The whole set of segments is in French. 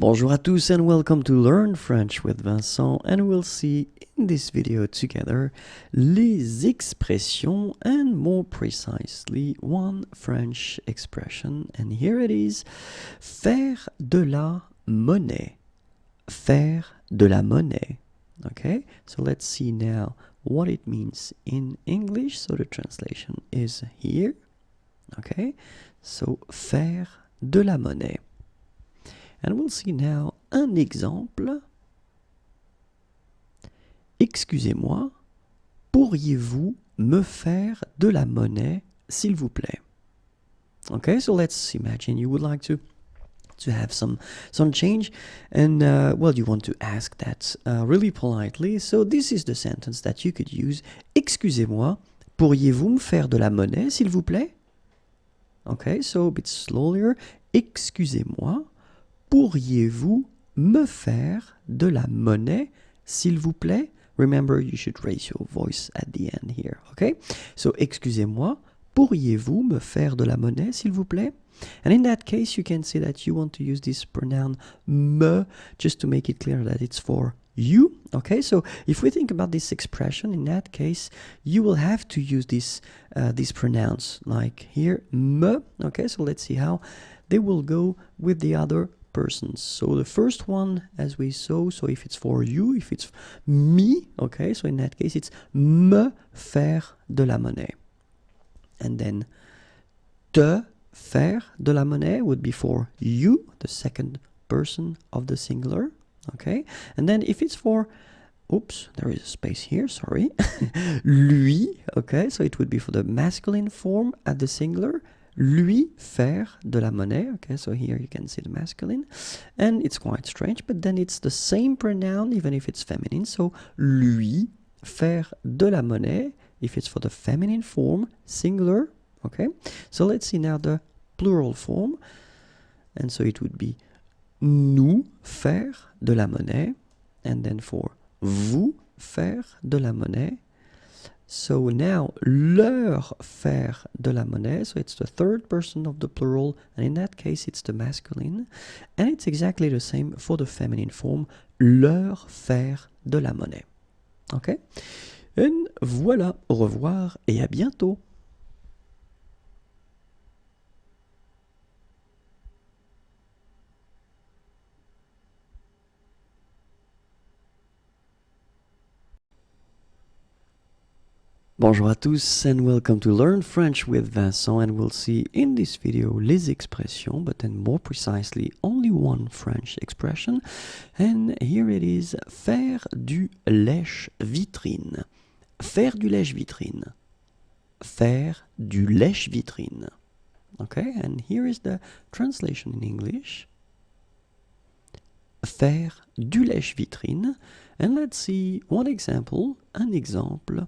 Bonjour à tous and welcome to Learn French with Vincent, and we'll see in this video together les expressions and more precisely one French expression, and here it is: faire de la monnaie. Faire de la monnaie. Okay, so let's see now what it means in English. So the translation is here. Okay, so faire de la monnaie. And we'll see now un exemple. Excusez-moi, pourriez-vous me faire de la monnaie, s'il vous plaît? Okay, so let's imagine you would like to have some change, and well, you want to ask that really politely. So this is the sentence that you could use. Excusez-moi, pourriez-vous me faire de la monnaie, s'il vous plaît? Okay, so a bit slower. Excusez-moi, pourriez-vous me faire de la monnaie, s'il vous plaît? Remember, you should raise your voice at the end here, okay? So, excusez-moi, pourriez-vous me faire de la monnaie, s'il vous plaît? And in that case, you can say that you want to use this pronoun me, just to make it clear that it's for you, okay? So, if we think about this expression, in that case, you will have to use this pronouns, like here, me, okay? So, let's see how they will go with the other persons. So the first one, as we saw, so if it's for you, if it's me, okay, so in that case it's me faire de la monnaie. And then te faire de la monnaie would be for you, the second person of the singular, okay? And then if it's for, oops, there is a space here, sorry, lui, okay, so it would be for the masculine form at the singular. Lui faire de la monnaie, okay, so here you can see the masculine, and it's quite strange, but then it's the same pronoun even if it's feminine, so lui faire de la monnaie if it's for the feminine form, singular, okay. So let's see now the plural form, and so it would be nous faire de la monnaie, and then for vous faire de la monnaie. So now, leur faire de la monnaie, so it's the third person of the plural, and in that case it's the masculine, and it's exactly the same for the feminine form, leur faire de la monnaie. Okay? And voilà, au revoir et à bientôt. Bonjour à tous and welcome to Learn French with Vincent, and we'll see in this video les expressions, but then more precisely only one French expression, and here it is: faire du lèche-vitrine. Faire du lèche-vitrine. Faire du lèche-vitrine. Okay, and here is the translation in English. Faire du lèche-vitrine, and let's see one example, un exemple.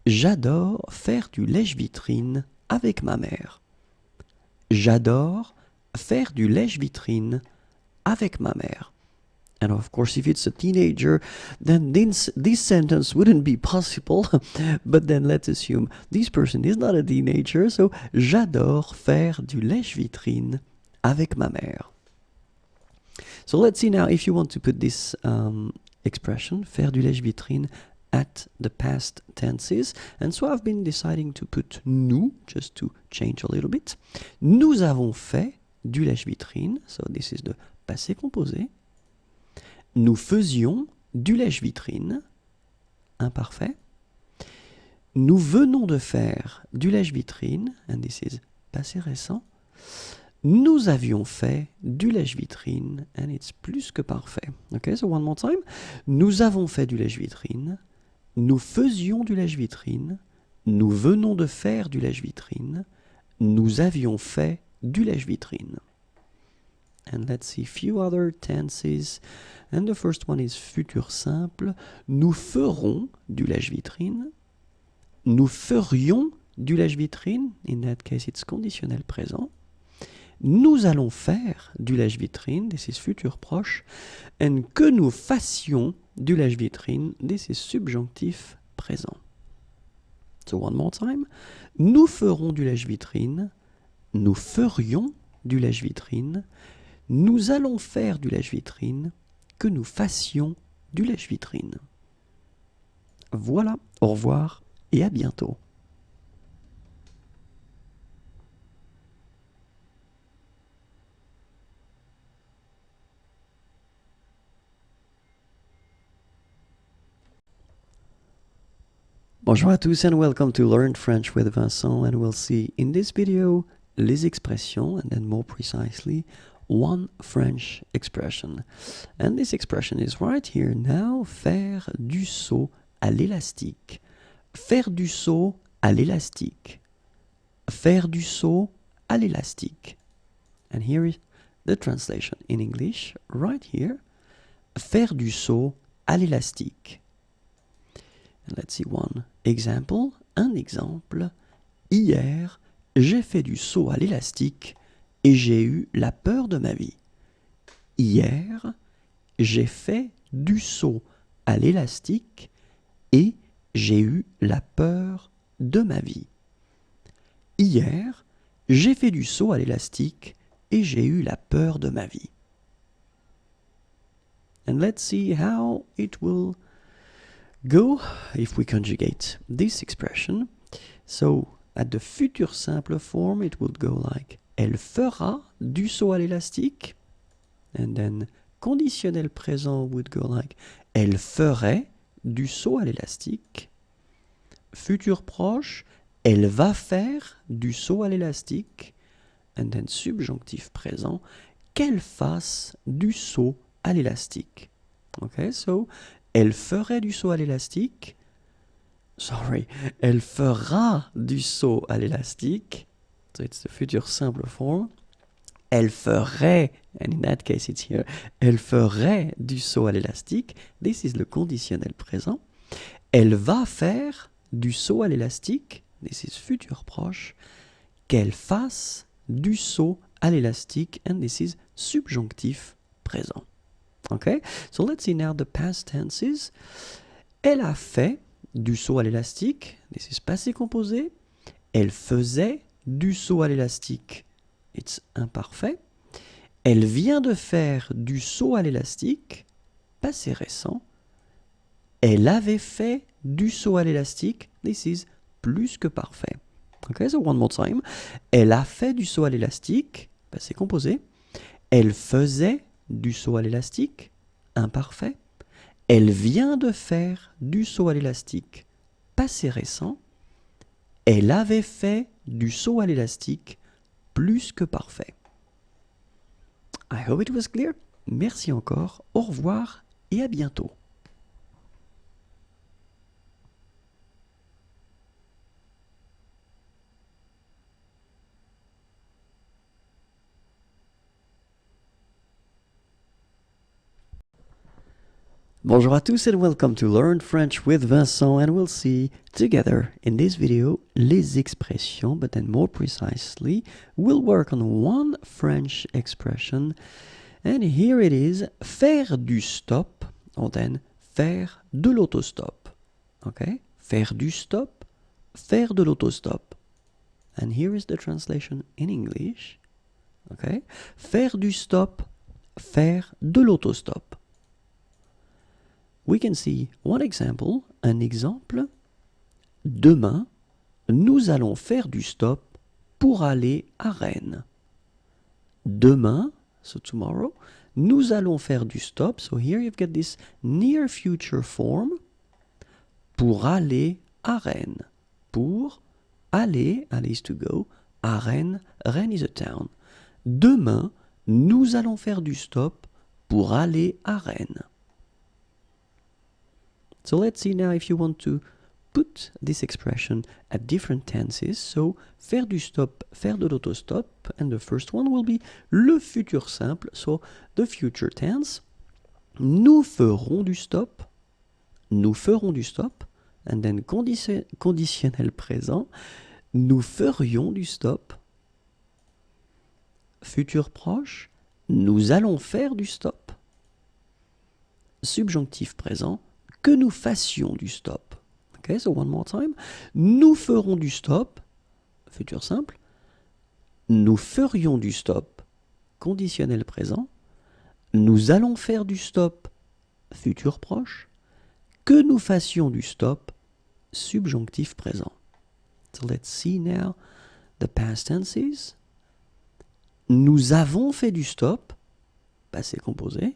J'adore faire du lèche-vitrine avec ma mère. J'adore faire du lèche-vitrine avec ma mère. And of course, if it's a teenager, then this sentence wouldn't be possible. But then let's assume this person is not a teenager, so j'adore faire du lèche-vitrine avec ma mère. So let's see now if you want to put this expression, faire du lèche-vitrine, at the past tenses, and so I've been deciding to put nous, just to change a little bit. Nous avons fait du lèche-vitrine, so this is the passé composé. Nous faisions du lèche-vitrine, imparfait. Nous venons de faire du lèche-vitrine, and this is passé récent. Nous avions fait du lèche-vitrine, and it's plus que parfait. Okay, so one more time. Nous avons fait du lèche-vitrine. Nous faisions du lèche-vitrine, nous venons de faire du lèche-vitrine, nous avions fait du lèche-vitrine. And let's see a few other tenses. And the first one is futur simple. Nous ferons du lèche-vitrine. Nous ferions du lèche-vitrine. In that case, it's conditionnel présent. Nous allons faire du lèche-vitrine. This is futur proche. And que nous fassions du lèche-vitrine, this is subjonctif présent. So one more time. Nous ferons du lèche-vitrine. Nous ferions du lèche-vitrine. nous allons faire du lèche-vitrine, que nous fassions du lèche-vitrine. Voilà, au revoir et à bientôt. Bonjour à tous and welcome to Learn French with Vincent, and we'll see in this video les expressions, and then more precisely one French expression. And this expression is right here now, faire du saut à l'élastique. Faire du saut à l'élastique. Faire du saut à l'élastique. And here is the translation in English, right here. Faire du saut à l'élastique. And let's see one example. Un exemple. Hier, j'ai fait du saut à l'élastique et j'ai eu la peur de ma vie. Hier, j'ai fait du saut à l'élastique et j'ai eu la peur de ma vie. Hier, j'ai fait du saut à l'élastique et j'ai eu la peur de ma vie. And let's see how it will go if we conjugate this expression. So, at the future simple form, it would go like elle fera du saut à l'élastique. And then conditionnel présent would go like elle ferait du saut à l'élastique. Futur proche, elle va faire du saut à l'élastique. And then subjonctif présent, qu'elle fasse du saut à l'élastique. Okay, so elle ferait du saut à l'élastique. Sorry, elle fera du saut à l'élastique. So it's the future simple form. Elle ferait, and in that case it's here, elle ferait du saut à l'élastique. This is le conditionnel présent. Elle va faire du saut à l'élastique. This is futur proche. Qu'elle fasse du saut à l'élastique. And this is subjonctif présent. Okay, so let's see now the past tenses. Elle a fait du saut à l'élastique. This is passé composé. Elle faisait du saut à l'élastique. It's imparfait. Elle vient de faire du saut à l'élastique. Passé récent. Elle avait fait du saut à l'élastique. This is plus que parfait. Okay, so one more time. Elle a fait du saut à l'élastique. Passé composé. Elle faisait du saut à l'élastique, imparfait. Elle vient de faire du saut à l'élastique, passé récent. Elle avait fait du saut à l'élastique, plus que parfait. I hope it was clear. Merci encore, au revoir et à bientôt. Bonjour à tous and welcome to Learn French with Vincent, and we'll see together in this video les expressions, but then more precisely we'll work on one French expression, and here it is, faire du stop, or then faire de l'autostop. Okay, faire du stop, faire de l'autostop. And here is the translation in English. Okay, faire du stop, faire de l'autostop. We can see one example, un exemple. Demain, nous allons faire du stop pour aller à Rennes. Demain, so tomorrow, nous allons faire du stop. So here you've got this near future form. Pour aller à Rennes. Pour aller, aller is to go, à Rennes, Rennes is a town. Demain, nous allons faire du stop pour aller à Rennes. So let's see now if you want to put this expression at different tenses. So, faire du stop, faire de l'autostop. And the first one will be le futur simple. So, the future tense. Nous ferons du stop. Nous ferons du stop. And then conditionnel présent. Nous ferions du stop. Futur proche. Nous allons faire du stop. Subjonctif présent. Que nous fassions du stop. Okay, so one more time. Nous ferons du stop, futur simple. Nous ferions du stop, conditionnel présent. Nous allons faire du stop, futur proche. Que nous fassions du stop, subjonctif présent. So let's see now the past tenses. Nous avons fait du stop, passé composé.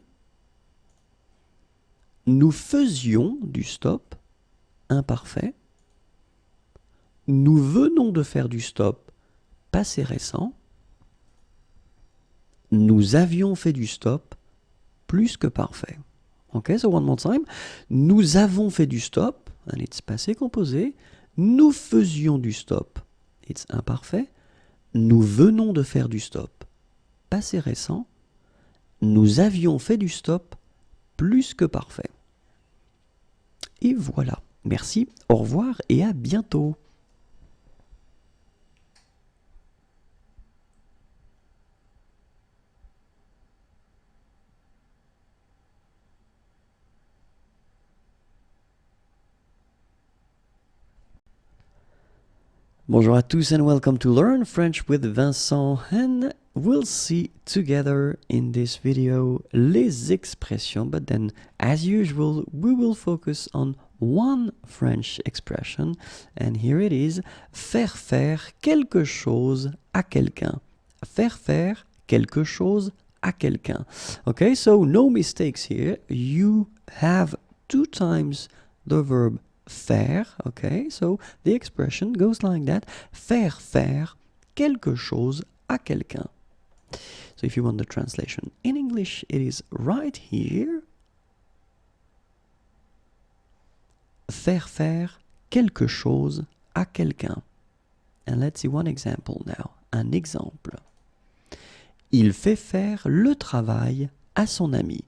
Nous faisions du stop, imparfait. Nous venons de faire du stop, passé récent. Nous avions fait du stop, plus que parfait. Ok, so one more time. Nous avons fait du stop, and it's passé composé. Nous faisions du stop, it's imparfait. Nous venons de faire du stop, passé récent. Nous avions fait du stop, plus que parfait. Et voilà. Merci, au revoir et à bientôt. Bonjour à tous and welcome to Learn French with Vincent, and we'll see together in this video les expressions, but then as usual we will focus on one French expression, and here it is: faire faire quelque chose à quelqu'un. Faire faire quelque chose à quelqu'un. Okay, so no mistakes here. You have 2 times the verb faire, okay, so the expression goes like that: faire faire quelque chose à quelqu'un. So if you want the translation in English, it is right here. Faire faire quelque chose à quelqu'un. And let's see one example now. Un exemple. Il fait faire le travail à son ami.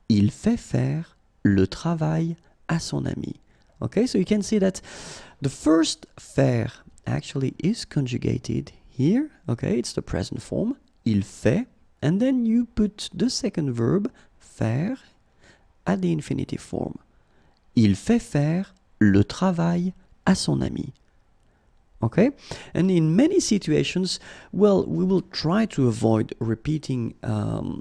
Il fait faire le travail à son ami. Okay, so you can see that the first faire actually is conjugated here. Okay, it's the present form. Il fait, and then you put the second verb, faire, at the infinitive form. Il fait faire le travail à son ami. Okay, and in many situations, well, we will try to avoid repeating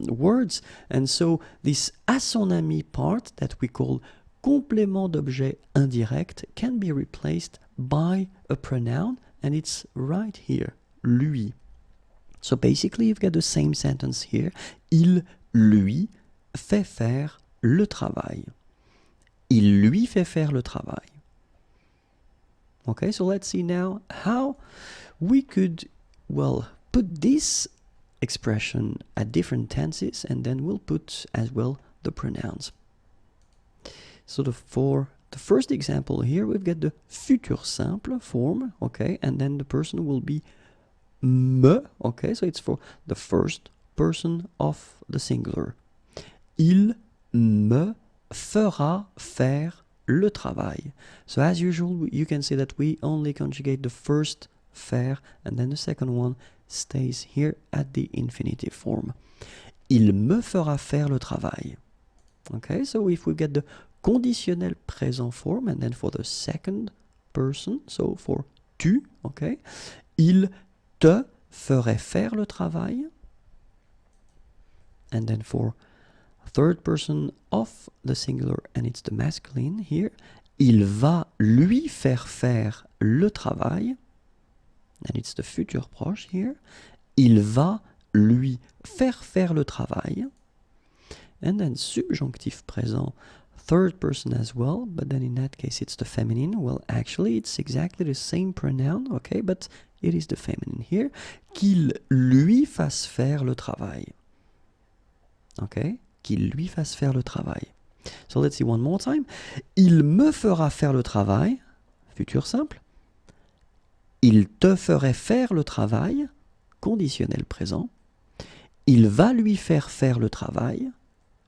words, and so this à son ami part that we call complément d'objet indirect can be replaced by a pronoun, and it's right here, lui. So basically you've got the same sentence here. Il lui fait faire le travail. Il lui fait faire le travail. Okay, so let's see now how we could, well, put this expression at different tenses, and then we'll put as well the pronouns. So for the first example here, we've got the futur simple form, okay, and then the person will be me, okay, so it's for the first person of the singular. Il me fera faire le travail. So as usual, you can see that we only conjugate the first faire, and then the second one stays here at the infinitive form. Il me fera faire le travail. Okay, so if we get the conditionnel présent form, and then for the second person, so for tu, okay, il te ferait faire le travail. And then for third person of the singular, and it's the masculine here, il va lui faire le travail. And it's the futur proche here. Il va lui faire le travail. And then subjonctif présent, third person as well, but then in that case it's the feminine. Well, actually it's exactly the same pronoun, okay, but it is the feminine here. Qu'il lui fasse faire le travail. Okay, qu'il lui fasse faire le travail. So let's see one more time. Il me fera faire le travail, futur simple. Il te ferait faire le travail, conditionnel présent. Il va lui faire le travail,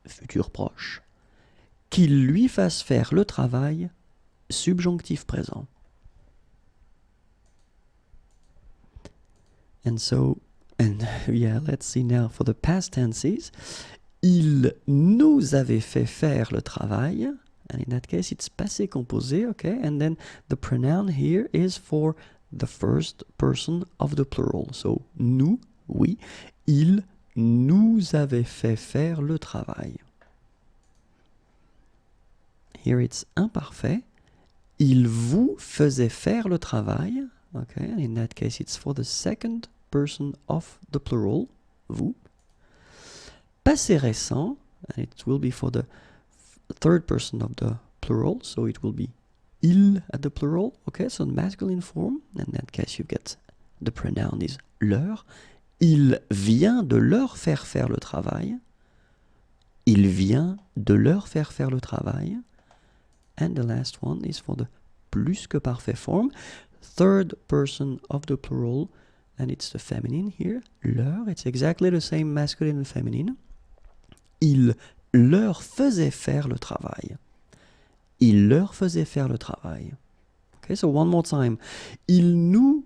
futur proche. Qu'il lui fasse faire le travail, subjonctif présent. And so, and yeah, let's see now for the past tenses. Il nous avait fait faire le travail, and in that case it's passé composé, okay, and then the pronoun here is for the first person of the plural. So nous, oui, il nous avait fait faire le travail. Here it's imparfait. Il vous faisait faire le travail. Okay, and in that case it's for the second person of the plural, vous. Passé récent, and it will be for the third person of the plural, so it will be il at the plural, okay, so the masculine form, in that case you get the pronoun is leur. Il vient de leur faire faire le travail. Il vient de leur faire faire le travail. And the last one is for the plus que parfait form, third person of the plural, and it's the feminine here, leur, it's exactly the same masculine and feminine. Il leur faisait faire le travail. Il leur faisait faire le travail. Okay, so one more time. Il nous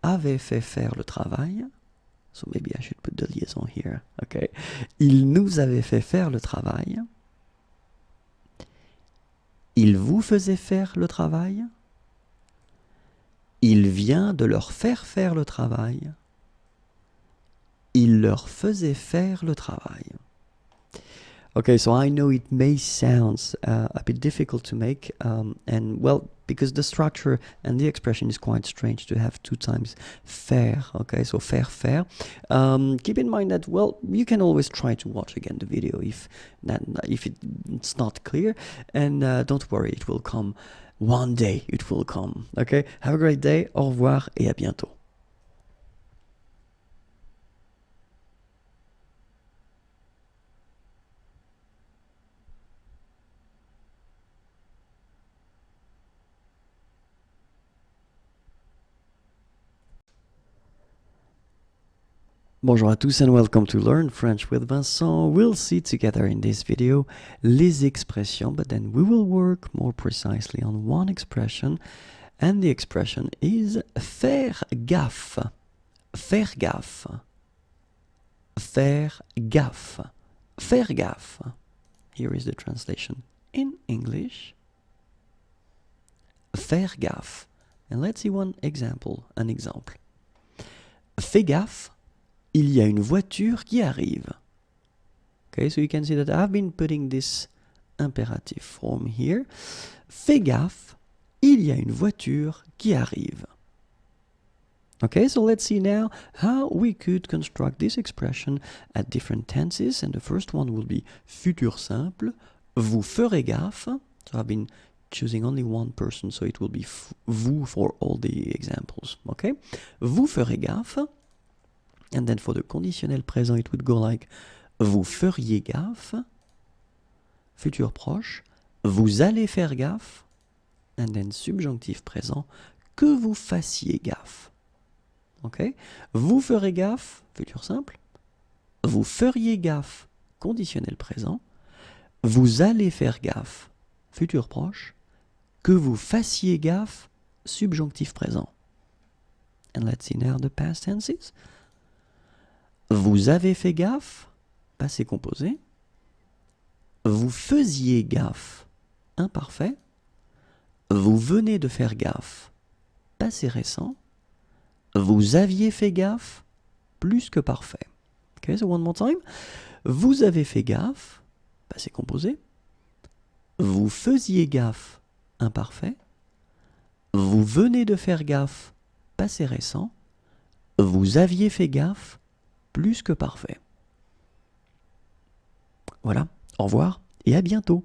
avait fait faire le travail. So maybe I should put the liaison here. Okay. Il nous avait fait faire le travail. Il vous faisait faire le travail. Il vient de leur faire faire le travail. Il leur faisait faire le travail. Okay, so I know it may sound a bit difficult to make, and well, because the structure and the expression is quite strange to have two times faire, okay, so faire. Keep in mind that, well, you can always try to watch again the video if it's not clear, and don't worry, it will come. One day it will come, okay? Have a great day, au revoir et à bientôt. Bonjour à tous and welcome to Learn French with Vincent. We'll see together in this video les expressions, but then we will work more precisely on one expression, and the expression is faire gaffe. Faire gaffe. Faire gaffe. Faire gaffe. Here is the translation in English. Faire gaffe. And let's see an example. Fais gaffe. Il y a une voiture qui arrive. Okay, so you can see that I've been putting this imperative form here. Fais gaffe, il y a une voiture qui arrive. Okay, so let's see now how we could construct this expression at different tenses. And the first one will be futur simple. Vous ferez gaffe. So I've been choosing only one person, so it will be vous for all the examples. Okay, vous ferez gaffe. And then for the conditionnel présent, it would go like vous feriez gaffe, futur proche, vous allez faire gaffe, and then subjonctif présent, que vous fassiez gaffe. Okay? Vous ferez gaffe, futur simple, vous feriez gaffe, conditionnel présent, vous allez faire gaffe, futur proche, que vous fassiez gaffe, subjonctif présent. And let's see now the past tenses. Vous avez fait gaffe, passé composé. Vous faisiez gaffe, imparfait. Vous venez de faire gaffe, passé récent. Vous aviez fait gaffe, plus que parfait. Okay, so one more time. Vous avez fait gaffe, passé composé. Vous faisiez gaffe, imparfait. Vous venez de faire gaffe, passé récent. Vous aviez fait gaffe, plus que parfait. Voilà, au revoir et à bientôt.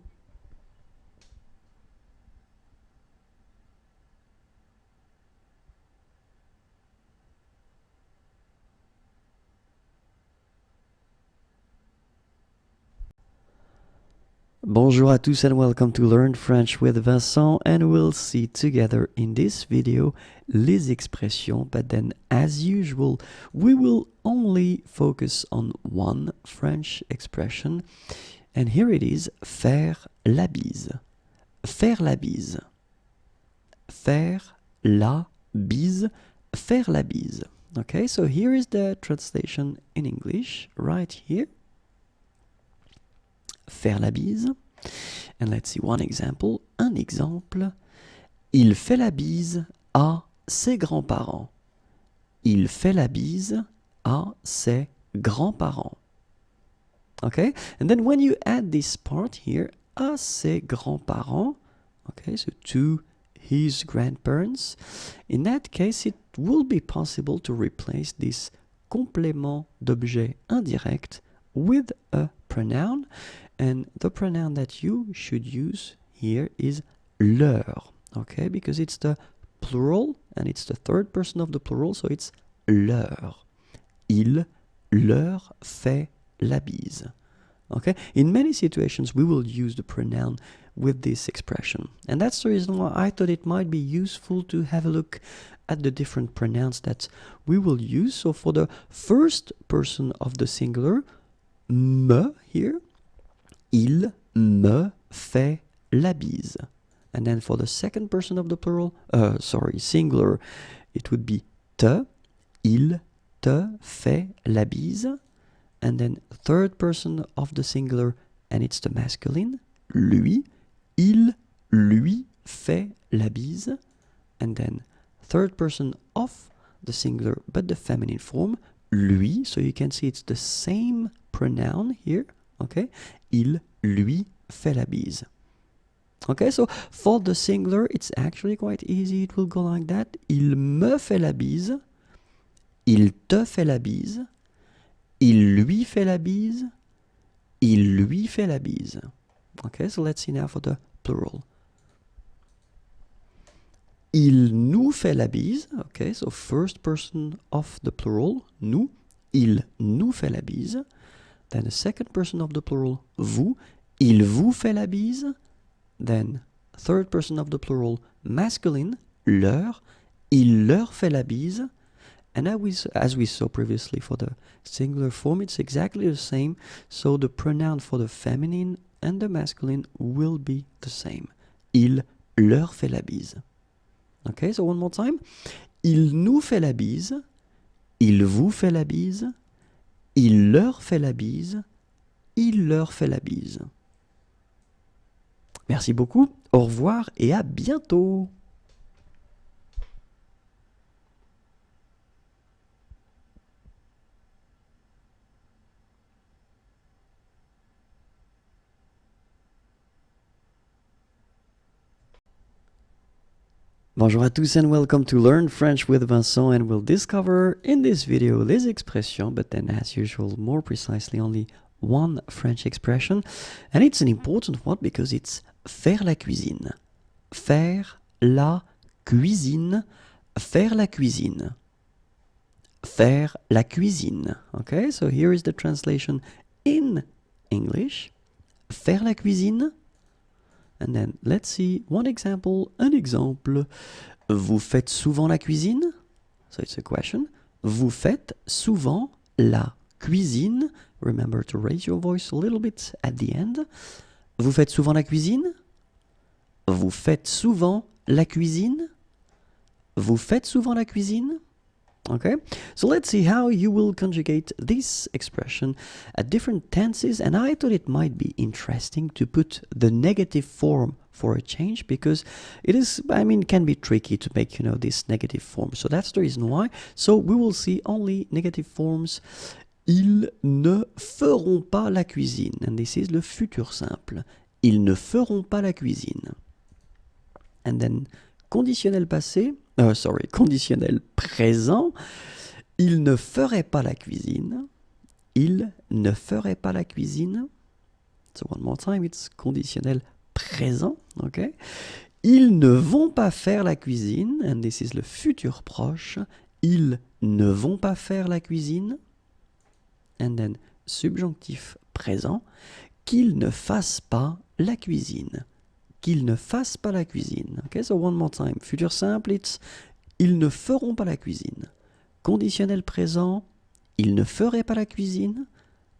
Bonjour à tous and welcome to Learn French with Vincent, and we'll see together in this video les expressions, but then as usual we will only focus on one French expression, and here it is, faire la bise. Faire la bise. Faire la bise. Faire la bise. Okay, so here is the translation in English right here. Faire la bise. And let's see one example. Un exemple. Il fait la bise à ses grands-parents. Il fait la bise à ses grands-parents. Okay, and then when you add this part here, à ses grands-parents, okay, so to his grandparents, in that case it will be possible to replace this complément d'objet indirect with a pronoun, and the pronoun that you should use here is leur, okay, because it's the plural and it's the third person of the plural, so it's leur. Il leur fait la bise. Okay? In many situations, we will use the pronoun with this expression. And that's the reason why I thought it might be useful to have a look at the different pronouns that we will use. So for the first person of the singular, me here, il me fait la bise. And then for the second person of the plural, singular, it would be te, il te fait la bise. And then third person of the singular, and it's the masculine, lui, il lui fait la bise. And then third person of the singular, but the feminine form, lui. So you can see it's the same pronoun here, okay? Il lui fait la bise. Okay, so for the singular, it's actually quite easy. It will go like that. Il me fait la bise. Il te fait la bise. Il lui fait la bise. Il lui fait la bise. Okay, so let's see now for the plural. Il nous fait la bise. Okay, so first person of the plural, nous. Il nous fait la bise. Then the second person of the plural, vous. Il vous fait la bise. Then third person of the plural, masculine, leur. Il leur fait la bise. And as we saw previously for the singular form, it's exactly the same. So the pronoun for the feminine and the masculine will be the same. Il leur fait la bise. Okay, so one more time. Il nous fait la bise. Il vous fait la bise. Il leur fait la bise. Il leur fait la bise. Merci beaucoup. Au revoir et à bientôt. Bonjour à tous and welcome to Learn French with Vincent, and we'll discover in this video les expressions, but then as usual more precisely only one French expression, and it's an important one because it's faire la cuisine. Faire la cuisine. Faire la cuisine. Faire la cuisine. Okay, so here is the translation in English. Faire la cuisine. And then let's see one example. Un exemple. Vous faites souvent la cuisine? So it's a question. Vous faites souvent la cuisine? Remember to raise your voice a little bit at the end. Vous faites souvent la cuisine? Vous faites souvent la cuisine? Vous faites souvent la cuisine? Okay, so let's see how you will conjugate this expression at different tenses, and I thought it might be interesting to put the negative form for a change because it is, can be tricky to make, this negative form. So that's the reason why. So we will see only negative forms. Ils ne feront pas la cuisine, and this is le futur simple. Ils ne feront pas la cuisine. And then conditionnel passé, conditionnel présent, il ne ferait pas la cuisine. Il ne ferait pas la cuisine. So one more time, it's conditionnel présent, okay? Ils ne vont pas faire la cuisine, and this is le futur proche. Ils ne vont pas faire la cuisine. And then subjonctif présent, qu'ils ne fassent pas la cuisine. Qu'ils ne fassent pas la cuisine. Okay, so one more time. Futur simple, it's ils ne feront pas la cuisine. Conditionnel présent, ils ne feraient pas la cuisine.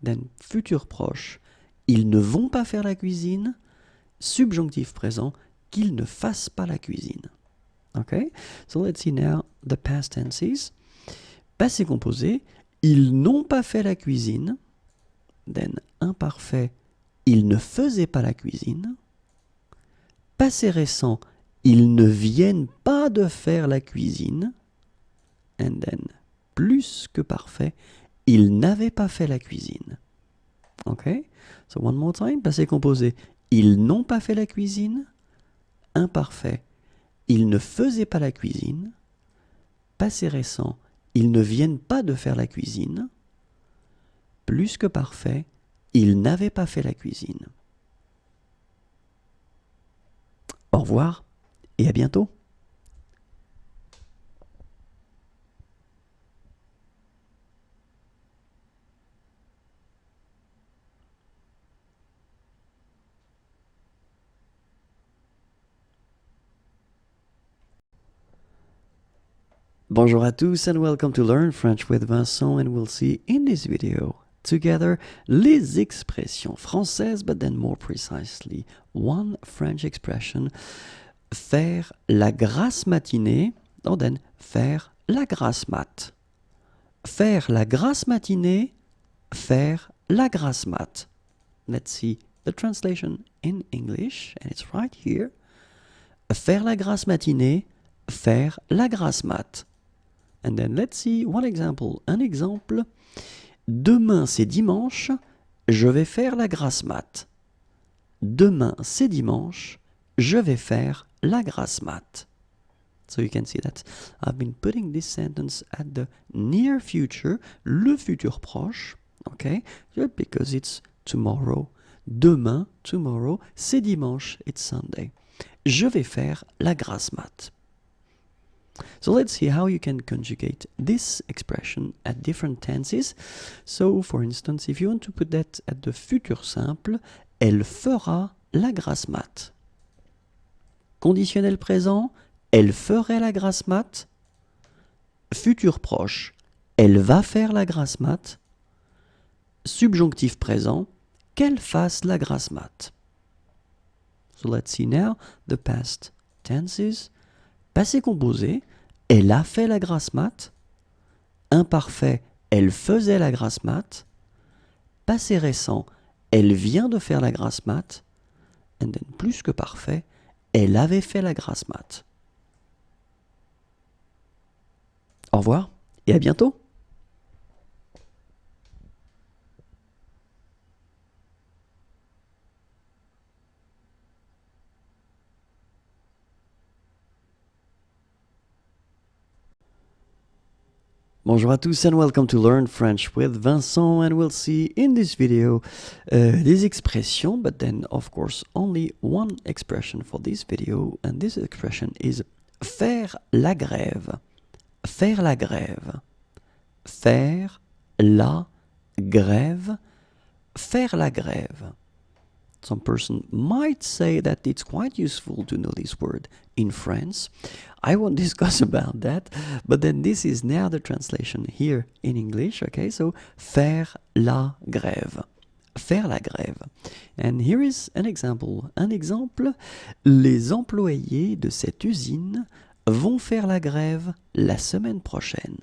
Then futur proche, ils ne vont pas faire la cuisine. Subjonctif présent, qu'ils ne fassent pas la cuisine. Okay, so let's see now the past tenses. Passé composé, ils n'ont pas fait la cuisine. Then imparfait, ils ne faisaient pas la cuisine. Passé récent, ils ne viennent pas de faire la cuisine. And then, plus que parfait, ils n'avaient pas fait la cuisine. Ok? So one more time, passé composé. Ils n'ont pas fait la cuisine. Imparfait. Ils ne faisaient pas la cuisine. Passé récent. Ils ne viennent pas de faire la cuisine. Plus que parfait. Ils n'avaient pas fait la cuisine. Au revoir et à bientôt. Bonjour à tous and welcome to Learn French with Vincent, and we'll see in this video together les expressions françaises, but then more precisely one French expression, faire la grasse matinée, or then faire la grasse mat. Faire la grasse matinée, faire la grasse mat. Let's see the translation in English, and it's right here. Faire la grasse matinée, faire la grasse mat. And then let's see one example. Un exemple. Demain c'est dimanche, je vais faire la grasse mat. Demain c'est dimanche, je vais faire la grasse mat. So you can see that I've been putting this sentence at the near future, le futur proche, okay? Because it's tomorrow. Demain, tomorrow, c'est dimanche, it's Sunday. Je vais faire la grasse mat. So let's see how you can conjugate this expression at different tenses. So, for instance, if you want to put that at the futur simple, elle fera la grasse mat. Conditionnel présent, elle ferait la grasse mat. Futur proche, elle va faire la grasse mat. Subjonctif présent, qu'elle fasse la grasse mat. So let's see now the past tenses. Passé composé, elle a fait la grasse mat. Imparfait, elle faisait la grasse mat. Passé récent, elle vient de faire la grasse mat. And then plus que parfait, elle avait fait la grasse mat. Au revoir et à bientôt. Bonjour à tous and welcome to Learn French with Vincent, and we'll see in this video des expressions, but then of course only one expression for this video, and this expression is faire la grève. Faire la grève. Faire la grève. Faire la grève. Some person might say that it's quite useful to know this word in France. I won't discuss about that, but then this is now the translation here in English, okay? So, faire la grève. Faire la grève. And here is an example. Un exemple, les employés de cette usine vont faire la grève la semaine prochaine.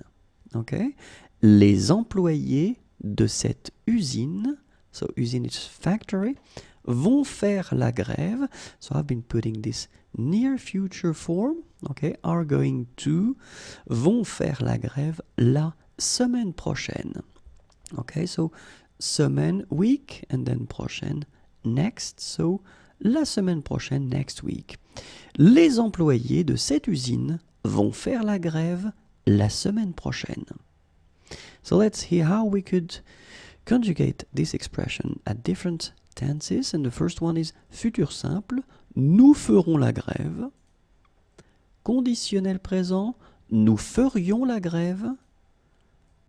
Okay? Les employés de cette usine, so usine is factory, vont faire la grève. So I've been putting this near future form, okay, are going to, vont faire la grève la semaine prochaine. Okay, so semaine, week, and then prochaine, next, so la semaine prochaine, next week. Les employés de cette usine vont faire la grève la semaine prochaine. So let's hear how we could conjugate this expression at different tenses, and the first one is futur simple, nous ferons la grève. Conditionnel présent, nous ferions la grève.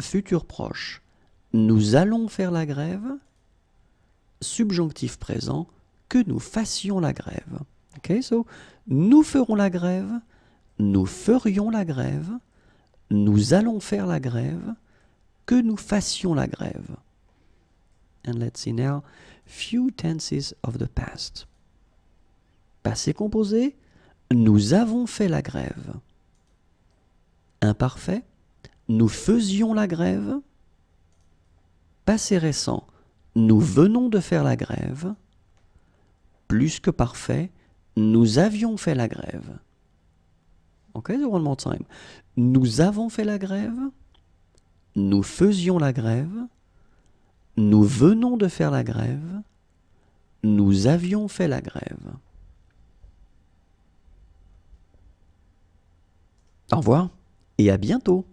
Futur proche, nous allons faire la grève. Subjonctif présent, que nous fassions la grève. Okay, so nous ferons la grève, nous ferions la grève, nous allons faire la grève, que nous fassions la grève. And let's see now few tenses of the past. Passé composé, nous avons fait la grève. Imparfait, nous faisions la grève. Passé récent, nous venons de faire la grève. Plus que parfait, nous avions fait la grève. Okay, so one more time. Nous avons fait la grève. nous faisions la grève, nous venons de faire la grève, nous avions fait la grève. Au revoir et à bientôt.